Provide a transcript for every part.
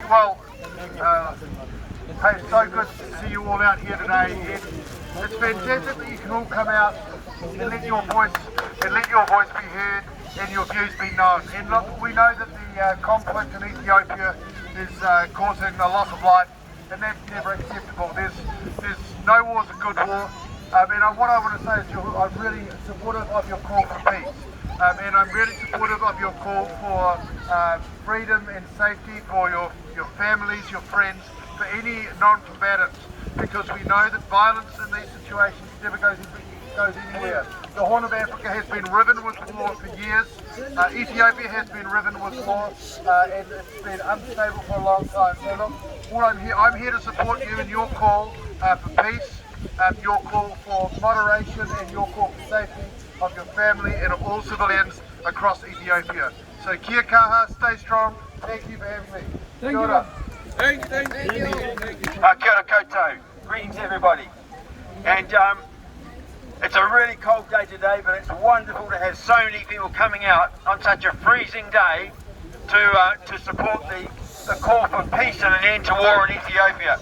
Well, hey, it's so good to see you all out here today. It's fantastic that you can all come out and let your voice be heard and your views be known. And look, we know that the conflict in Ethiopia is causing a loss of life, and that's never acceptable. There's no war is a good war. And what I want to say is I'm really supportive of your call for peace. And I'm really supportive of your call for freedom and safety for your families, your friends, for any non-combatants, because we know that violence in these situations never goes anywhere. The Horn of Africa has been riven with war for years. Ethiopia has been riven with war, and it's been unstable for a long time. So look, I'm here to support you in your call for peace, your call for moderation, and your call for safety of your family and of all civilians across Ethiopia. So kia kaha, stay strong. Thank you for having me. Thank you. Thank you. Kia ora koutou. Greetings everybody. And it's a really cold day today, but it's wonderful to have so many people coming out on such a freezing day to support the call for peace and an end to war in Ethiopia.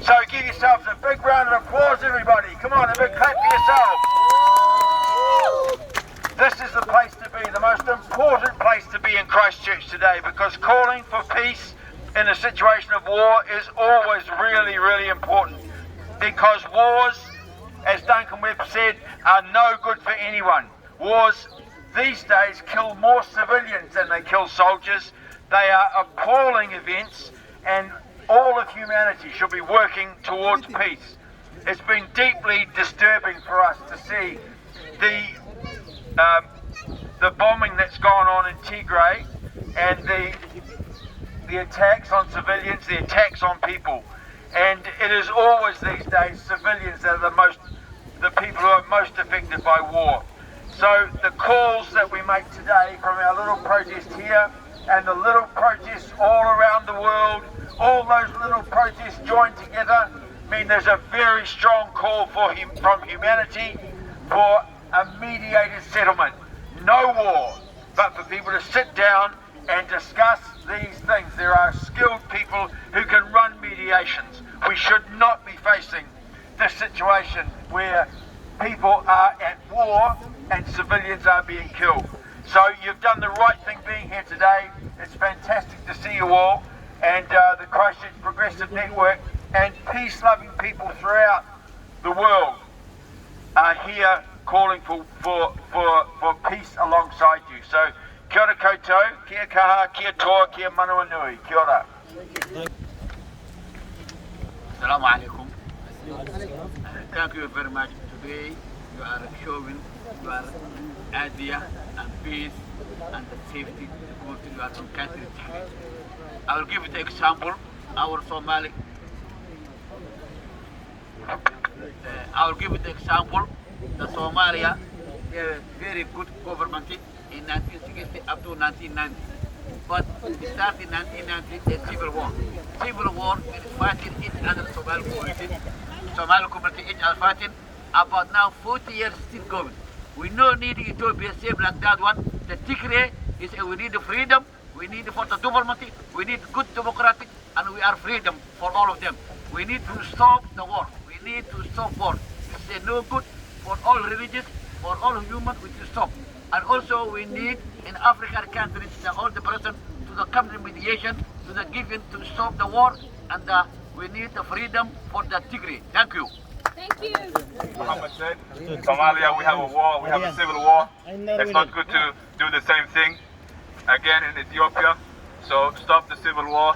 So give yourselves a big round of applause everybody. Come on, a big clap for yourselves. This is the place to be, the most important place to be in Christchurch today, because calling for peace in a situation of war is always really, really important, because wars, as Duncan Webb said, are no good for anyone. Wars these days kill more civilians than they kill soldiers. They are appalling events, and all of humanity should be working towards peace. It's been deeply disturbing for us to see the bombing that's gone on in Tigray, and the attacks on civilians, the attacks on people. And it is always these days civilians that are the people who are most affected by war. So the calls that we make today from our little protest here and the little protests all around the world, all those little protests joined together, mean there's a very strong call from humanity for a mediated settlement. No war, but for people to sit down and discuss these things. There are skilled people who can run mediations. We should not be facing this situation where people are at war and civilians are being killed. So you've done the right thing being here today. It's fantastic to see you all, and the Christchurch Progressive Network and peace-loving people throughout the world are here calling for peace alongside you. So kia ora koutou, kia kaha, kia toa, kia manua nui, kia ora. Assalamu alaikum. Thank you very much. Today you are showing your idea and peace and safety to go to your own country. I will give you the example. Our Somali. I will give you the example. The Somalia, very good government in 1960 up to 1990. But it started in 1990, the civil war. Civil war is fighting each other, Somali community. Somali community each other fighting. About now 40 years still going. We no need Ethiopia same like that one. The Tigray is we need freedom, we need for the government, we need good democratic, and we are freedom for all of them. We need to stop the war. We need to stop war. It's no good for all religions, for all humans, we should stop. And also we need in African countries all the person to the country mediation, to the giving to stop the war, and we need the freedom for the Tigray. Thank you. Thank you. Muhammad said, in Somalia we have a war, we have a civil war. It's not good to do the same thing again in Ethiopia. So stop the civil war,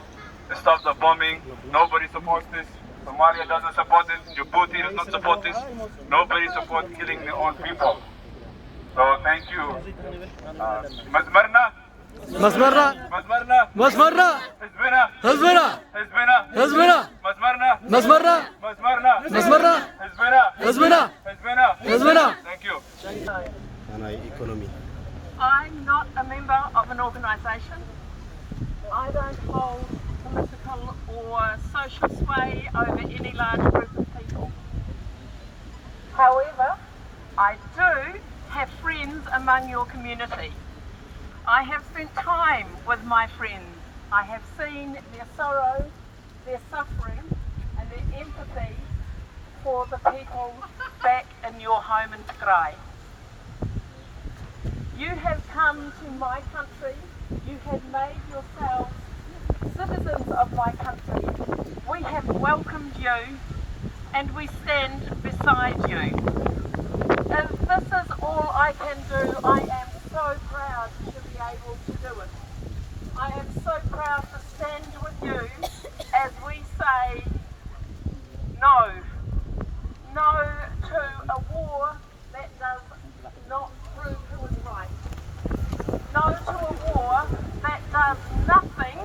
stop the bombing. Nobody supports this. Somalia doesn't support this. Djibouti does not support this. Nobody supports killing their own people. So thank you. Mazmarna. Mazmarna. Mazmarna. Mazmarna. Hizbina. Hizbina. Hizbina. Hizbina. Mazmarna. Mazmarna. Mazmarna. Mazmarna. Hizbina. Hizbina. Hizbina. Hizbina. Thank you. I'm not a member of an organisation. I don't hold political or social sway over any large group of people. However, I do have friends among your community. I have spent time with my friends. I have seen their their sorrow, their suffering, and their empathy for the people back in your home in Tigray. You have come to my country, you have made yourselves citizens of my country. We have welcomed you and we stand beside you. If this is all I can do, I am so proud to be able to do it. I am so proud to stand with you as we say no. No to a war that does not prove who is right. No to a war that does nothing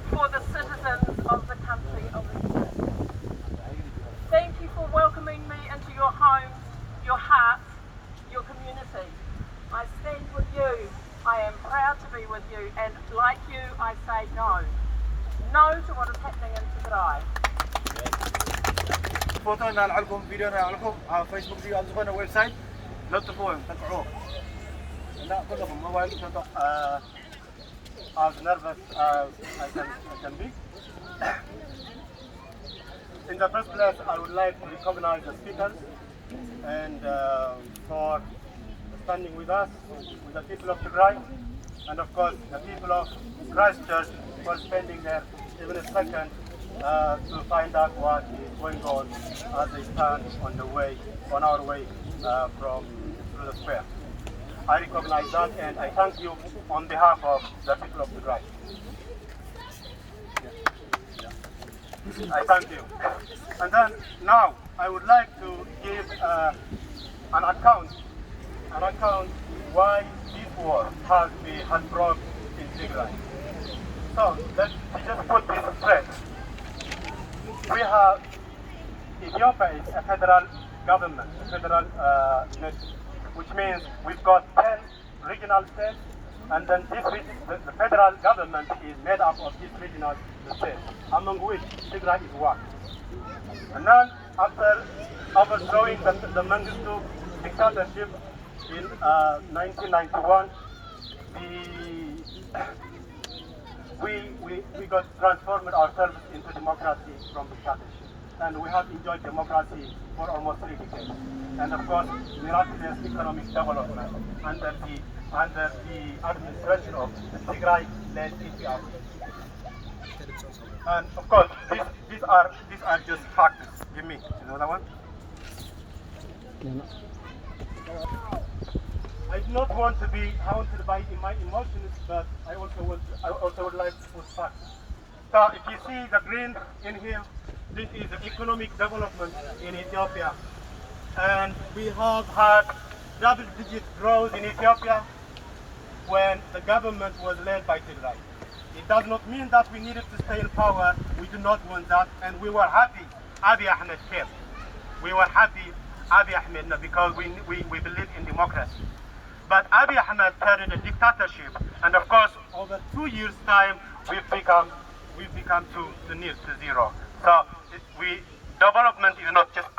for the citizens of the country of Israel. Thank you for welcoming me into your homes, your hearts, your community. I stand with you. I am proud to be with you, and like you, I say no. No to what is happening in Tigray. فوتو نعلقكم فيديو نعلقكم على فيسبوك دي على زبون ويب سايت لطفوهم تقعوه لا كلهم موبايل كنت as nervous as I can be. In the first place, I would like to recognize the speakers and for standing with us, with the people of Tigray, and of course the people of Christchurch for spending there even a second to find out what is going on as they stand on our way through the square. I recognize that and I thank you on behalf of the people of Tigray. I thank you. And then now I would like to give an account why this war has broke in Tigray. So let's just put this straight. We have Ethiopia is a federal government, a federal nation, which means we've got 10 regional states, and then the federal government is made up of these regional states, among which Tigray is one. And then after overthrowing the Mengistu dictatorship in 1991, we got transformed ourselves into democracy from dictatorship. And we have enjoyed democracy for almost 3 decades. And of course, miraculous economic development under the administration of the Tigray-led EPR. And of course, these are just facts. Give me another one. I do not want to be haunted by my emotions, but I also would like to put facts. So if you see the green in here, this is the economic development in Ethiopia. And we have had double-digit growth in Ethiopia when the government was led by Tigray. It does not mean that we needed to stay in power. We do not want that. And we were happy Abiy Ahmed came. We were happy Abiy Ahmed because we believe in democracy. But Abiy Ahmed turned a dictatorship. And of course, over 2 years' time, we've become to near to zero. So development is not just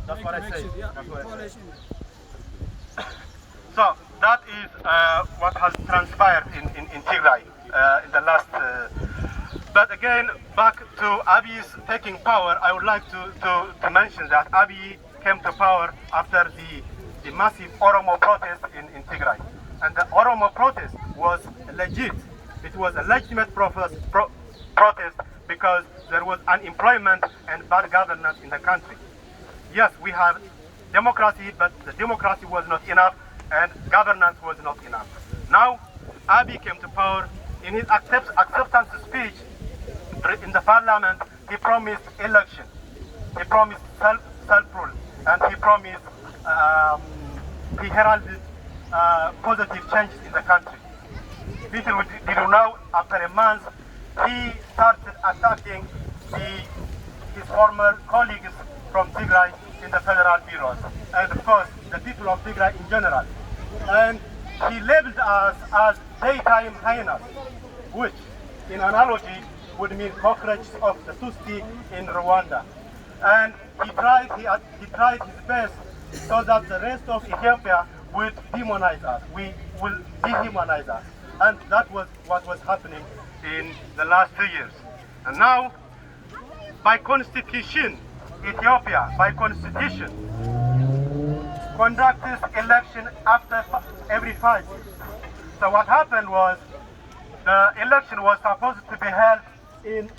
that's what I say. So that is what has transpired in Tigray in the last. But again, back to Abiy's taking power, I would like to mention that Abiy came to power after the massive Oromo protest in Tigray. And the Oromo protest was legit. It was a legitimate protest because there was unemployment and bad governance in the country. Yes, we have democracy, but the democracy was not enough and governance was not enough. Now, Abiy came to power. In his acceptance speech in the parliament, he promised election. He promised self-rule, and he promised, he heralded positive changes in the country. Little did you know, after a month, he started attacking his former colleagues from Tigray in the federal bureaus, and of course, the people of Tigray in general. And he labeled us as daytime hyenas, which, in analogy, would mean cockroaches of the Tutsi in Rwanda. And he tried his best so that the rest of Ethiopia would demonize us. We will dehumanize us. And that was what was happening in the last 2 years. And now, by constitution, Ethiopia, by constitution, conducts election after every 5 years. So what happened was, the election was supposed to be held in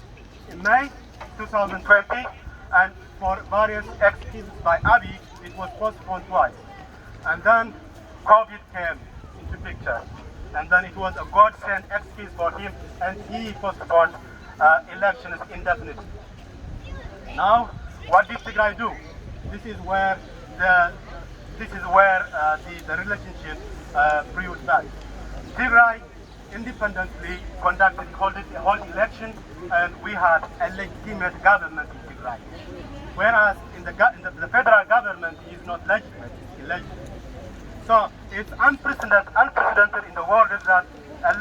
May 2020, and for various excuses by Abiy, it was postponed twice. And then COVID came into picture. And then it was a godsend excuse for him, and he postponed elections indefinitely. Now, what did Tigray do? This is where the relationship proved bad. Tigray independently conducted a whole election, and we had a legitimate government in Tigray. Whereas in the federal government is not legitimate, it's illegitimate. So it's unprecedented in the world that an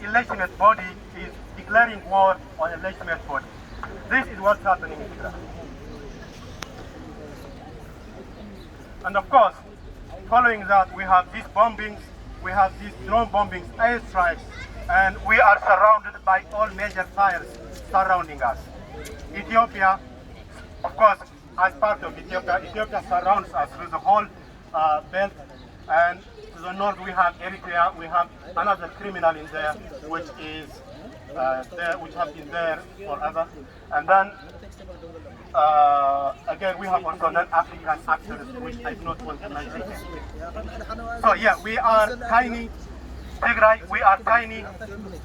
illegitimate body is declaring war on a legitimate body. This is what's happening in Tigray. And of course, following that, we have these bombings, we have these drone bombings, airstrikes, and we are surrounded by all major fires surrounding us. Ethiopia, of course, as part of Ethiopia surrounds us through the whole belt, and to the north we have Eritrea. We have another criminal in there, which is which has been there forever. And then again, we have also non-African actors, which I do not want to mention. So yeah, we are tiny, Tigray. We are tiny,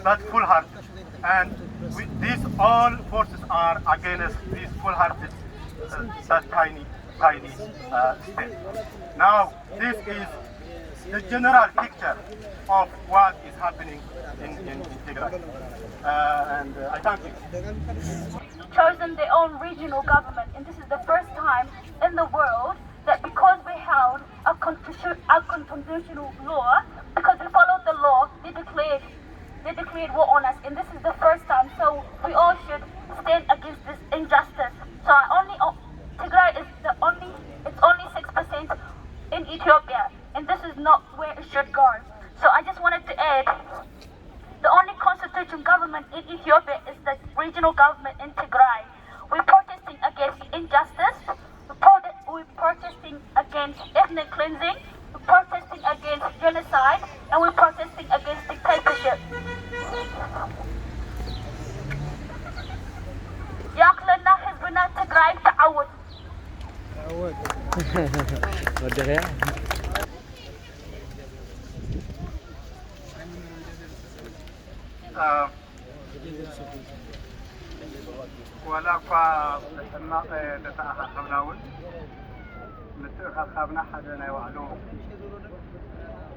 but full-hearted, and these all forces are against these full-hearted, that tiny state. Now, this is the general picture of what is happening in Tigray. And I thank you. Chosen their own regional government, and this is the first time in the world that because we held a constitutional law, because we followed the law, they declared war on us, and this is the first time. So we all should stand against this injustice. So Tigray is it's only 6% in Ethiopia, and this is not where it should go. So I just wanted to add, the only constitutional government in Ethiopia is the regional government in Tigray. We're protesting against injustice, we're protesting against ethnic cleansing, we're protesting against genocide, and we're protesting against dictatorship. ياكلنا حزبنا تግራይ تعود. ولا نسمع نتأخذناون نتأخذنا حدا نوعلو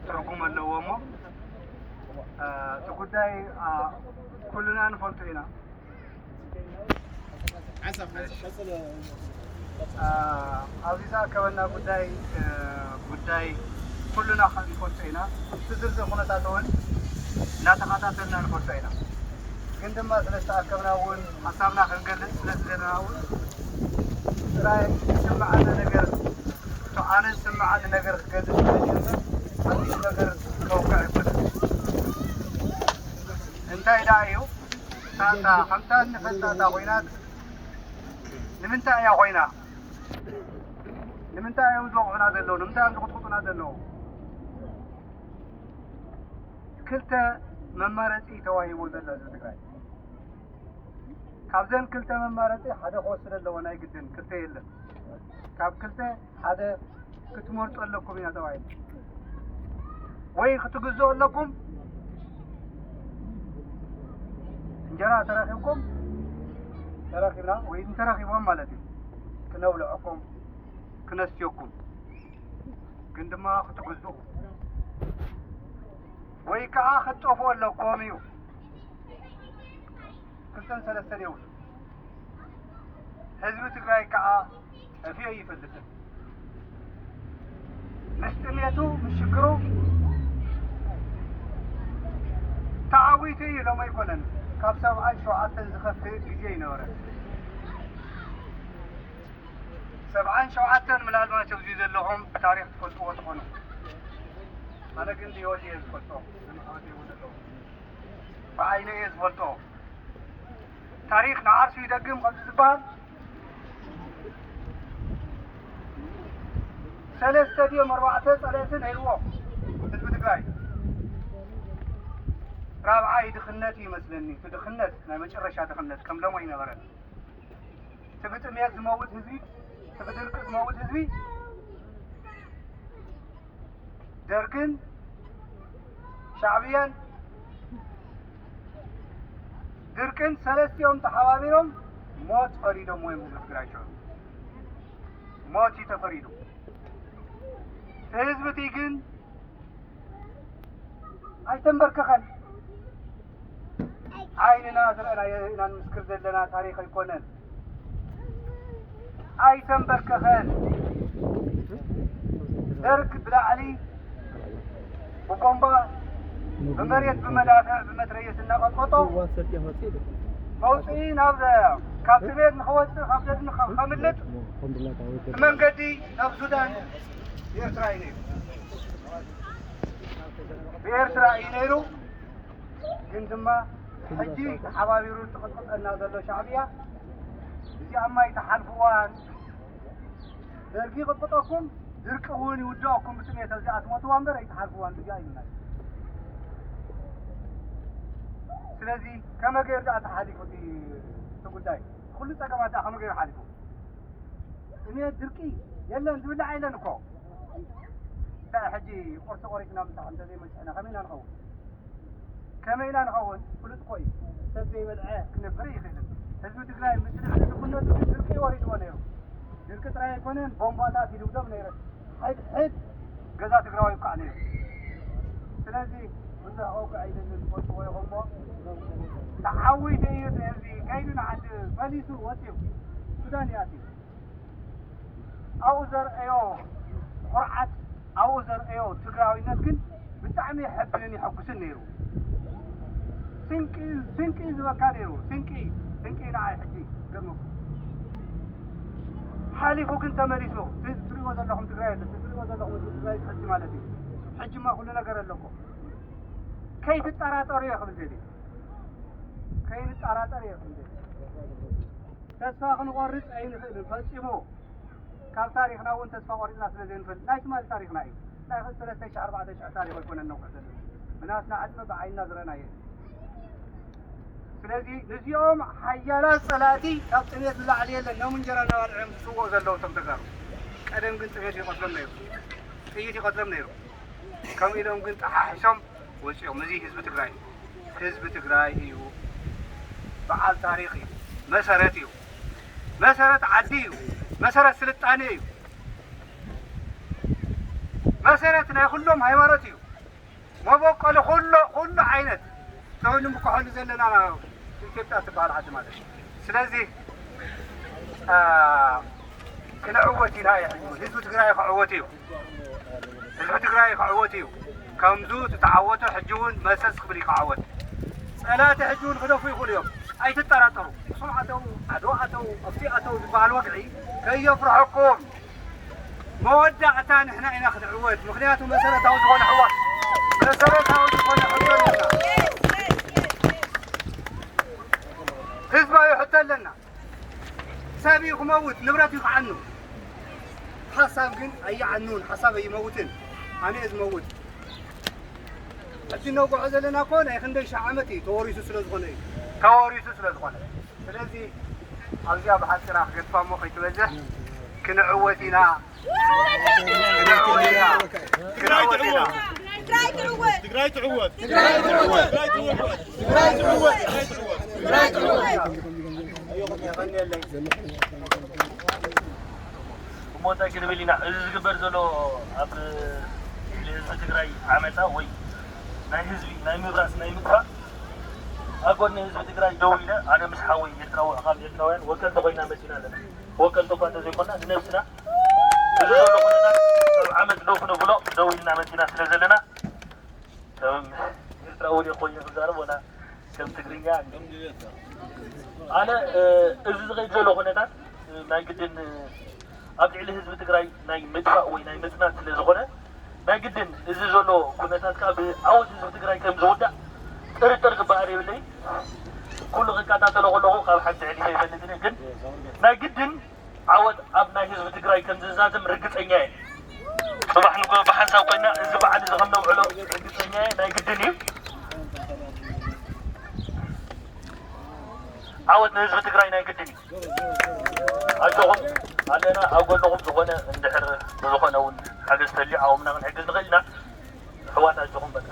ترجم اللومو تقولي كلنا نفلتينا عزيزا كونا قداي كلنا نفلتينا تزرز خناتاتون لا تخاطرنا نفلتينا عندما سنستأكدناون حسابنا خنقلن سنسلناون راي سمعنا نقر تعالى سمعنا نقر خقلن حديث نقر كوكع يقلن انتهي داعيو تاتا خمتان نفتا تاوينات نمنتا يا خوينا نمنتا يا وزوقنا دلو نمنتا يا وزوقنا دلو كلتا ممارتي تواهيبو دلو تقراي كابزن كلتا ممارتي حدا خوصر اللو ناي قدن كلتا يلا كاب كلتا حدا كتمورت لكم يا تواهيب وي ختقزو لكم انجرا تراخيبكم تراخيبنا وين تراخيبهم مالتي كنولعكم كنستيوكم كندما ختقزو وي كعا خطوفو لكم يو كلتن سلسل يوم حزب تقراي كعا في اي فلسل مستميتو مشكرو تعاويتي لو ما يكونن كاب 7 شعاتن زخفي جيجي نورا 7 شعاتن من هالما توجيد لهم تاريخ تفلقوا وتقونوا أنا كنت يودي الفلتو بعيني الفلتو تاريخنا عرسي يدقم قبل زبان ثلاثة ديوم 4 هيروه حزب تግራይ رابعة دخنت يمثلني تدخنت ما مجرشة دخنت كم لو وين غرد تبت مياز زموت هزبي تبت درك زموت هزبي دركن شعبيا دركن 3 يوم تحوابيرهم موت فريدهم وين تግራይ موت يتفريدهم هزبتي ግን አይተንበርከኸን عيننا زرعنا إلى نسكر لنا تاريخ الكونن أيتم بركخان درك بلا علي وقنبا بمريت بمدافع بمتريس النقط قطو موسعين هذا كابتبيت نخوص خفلت خملت من قدي نف سودان بإرترائينيرو جندما حجي حبابيرو تخطط أن هذا شعبية زي أما يتحالفوان درقي قطقكم درقون يودعكم بسمية تزيعات موتوان برا يتحالفوان بجاي الناس سلازي كما غير جاءت حاليكو دي تقول داي كل تقامات كما غير حاليكو إني درقي يلا نزول عيلا نكو تا حجي قرص قريتنا مساحة انت زي ما احنا خمينا نخون كمينا نخون قلت قوي سبزي بدعاه كنا فريق حزب تግራይ مثل حزب كنا درقي وريد ونيرو درقي تراي كونن بومباتات يدودم نيرو حد غزا تግራይ يقع نيرو سلازي وذا اوق عيدن الفوت ويغمو تعوي دير هذي كايننا عند بليسو واتيو سودانياتي اوزر ايو قرعت اوزر ايو تግራዊነት ግን بتعمي يحبني يحقسن نيرو سنكي زبكا نيرو سنكي نعي حجي قمو حالفو كنت مريسو تدريو زلهم تግራይ تدريو زلهم تግራይ حجي مالتي حجي ما كل ነገር لكم كيف التراطري يا خبزي كيف التراطري يا خبزي تسفا نقرص عين فصيمو كاب تاريخنا وانت تسفا قرصنا سلازين فل لايش مال تاريخنا اي لا 3 14 تاريخ يكون النوع مناسنا عدنا بعين نظرنا يه سلازي نزيوم حيالات صلاتي كاب تنيت الله عليه لأنه من جرانا والعم سوء زلو تمتقر قدم قنت غيري قتلم نيرو ايتي قتلم نيرو كم إذا قنت حشم وشيء مزي حزب تግራይ እዩ بعال تاريخي مسارات እዩ مسارات عدي እዩ مسارات سلطانه እዩ مسارات ናይ ኩሎም ሃይማኖት እዩ መበቆለ ኩሉ ዓይነት ተውንም ብከሐሉ ዘለና ኢትዮጵያ ትባል ዓዲ ማለት ስለዚህ كنعوت ኢና ህዝብ ትግራይ ክዕወት እዩ ህዝብ ትግራይ ክዕወት እዩ كمزو تتعوتوا حجون مسس خبري قعوت صلاه حجون خدفوا يقولوا اي تتطرطروا سمعتوا ادواتوا افتئتوا بالوقعي كي يفرحكم مودعتان احنا ناخذ عواد مخنياتهم مساله وزغون حوار مساله وزغون حوار حزب يحط لنا سابيكم موت نبرتي عنه حساب كن اي عنون حساب يموتن انا از موت أتينا وقعد لنا كون أي خندق شعمتي توريس سلزغني سلزي أرجع بحث راح قطفة مخي توجه كنا عوتنا موتا كده بلينا إذا برزلو أب تግራይ عمتا وي ناي حزبي ناي مبراس ناي مدفع أقول حزب تግራይ دويلة أنا مش حاوي يتراو أخاف يتراوين وكلت بينا مسينا لنا وكلت فات زي كنا نفسنا عمد لو كنا بلو دويلنا مسينا سلزلنا يتراو لي خويا بزارب ولا كم تግራይኛ أنا إذا غير زلو كنا ناي قدن أبدي على حزب تግራይ ناي مدفع وي ناي مسنا سلزغنا ናይ ግድን እዚ ዘሎ ኩነታት ካብ ዓወት ህዝቢ ትግራይ ከም ዝውዳእ ጥርጥር ዝበሃል የብለይ ኩሉ ክከታተሎ ከለኹ ካብ ሓንቲ ዕዲፈ ይፈልጥኒ ግን ናይ ግድን ዓወት ኣብ ናይ ህዝቢ ትግራይ ከም ዝዛዘም ርግፀኛ እየ صباح نقول بحسب قلنا إذا بعد إذا خلنا وعلو الدنيا لا يقدني عاود نزل تقرأي لا يقدني أشوفهم علينا أقول لهم زغنا ندحر زغنا ونحجز تلي أو من نحجز غلنا حوات أشوفهم بس